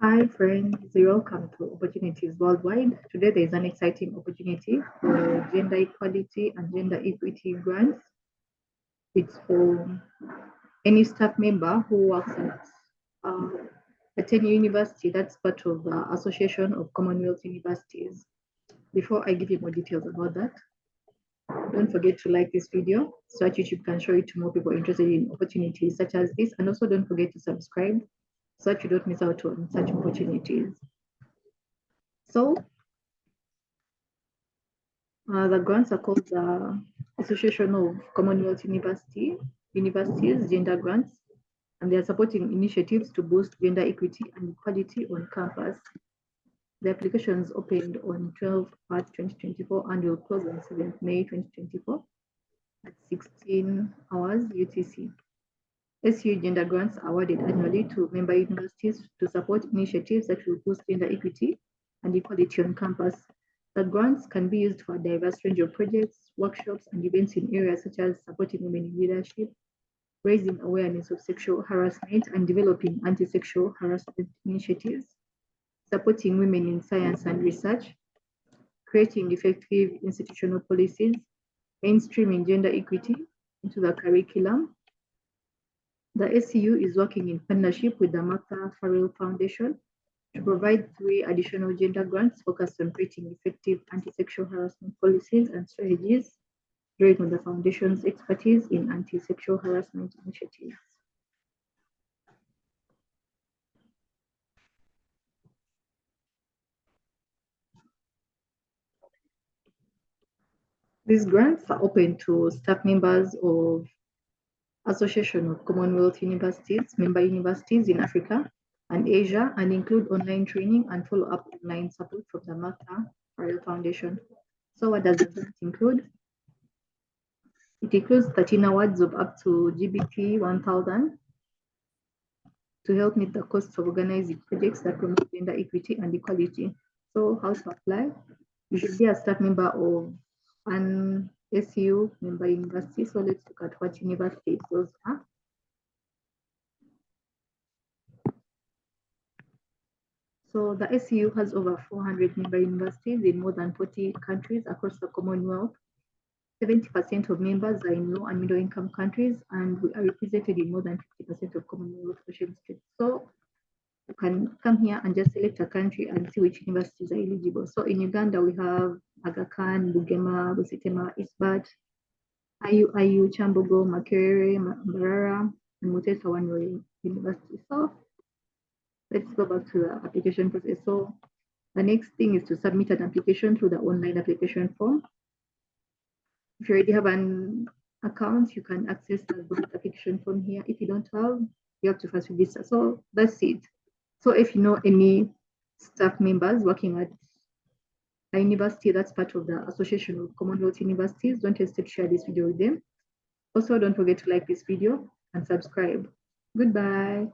Hi friends, welcome to Opportunities Worldwide. Today there is an exciting opportunity for gender equality and gender equity grants. It's for any staff member who works at any university that's part of the Association of Commonwealth Universities. Before I give you more details about that, don't forget to like this video so that YouTube can show it to more people interested in opportunities such as this, and also don't forget to subscribe so that you don't miss out on such opportunities. So the grants are called the Association of Commonwealth Universities Gender Grants, and they are supporting initiatives to boost gender equity and equality on campus. The applications opened on 12 March 2024 and will close on 7th May 2024 at 16 hours UTC. ACU Gender Grants are awarded annually to member universities to support initiatives that will boost gender equity and equality on campus. The grants can be used for a diverse range of projects, workshops, and events in areas such as supporting women in leadership, raising awareness of sexual harassment, and developing anti-sexual harassment initiatives, supporting women in science and research, creating effective institutional policies, mainstreaming gender equity into the curriculum. The ACU is working in partnership with the Martha Farrell Foundation to provide 3 additional gender grants focused on creating effective anti-sexual harassment policies and strategies, drawing on the foundation's expertise in anti-sexual harassment initiatives. These grants are open to staff members of Association of Commonwealth Universities, member universities in Africa and Asia, and include online training and follow-up online support from the Martha Farrell Foundation. So what does the grant include? It includes 13 awards of up to GBP 1,000 to help meet the costs of organizing projects that promote gender equity and equality. So how to apply? You should be a staff member of an ACU member university. So let's look at what universities those are. So the ACU has over 400 member universities in more than 40 countries across the Commonwealth. 70% of members are in low and middle income countries, and we are represented in more than 50% of Commonwealth ocean states. So you can come here and just select a country and see which universities are eligible. So in Uganda, we have Aga Khan, Bugema, Busitema, Isbat, IU, Chambogo, Makerere, Mbarara, and Mutesa Wanwe University. So let's go back to the application process. So the next thing is to submit an application through the online application form. If you already have an account, you can access the grant application form here. If you don't have, you have to first register. So that's it. So if you know any staff members working at a university that's part of the Association of Commonwealth Universities, don't hesitate to share this video with them. Also, don't forget to like this video and subscribe. Goodbye.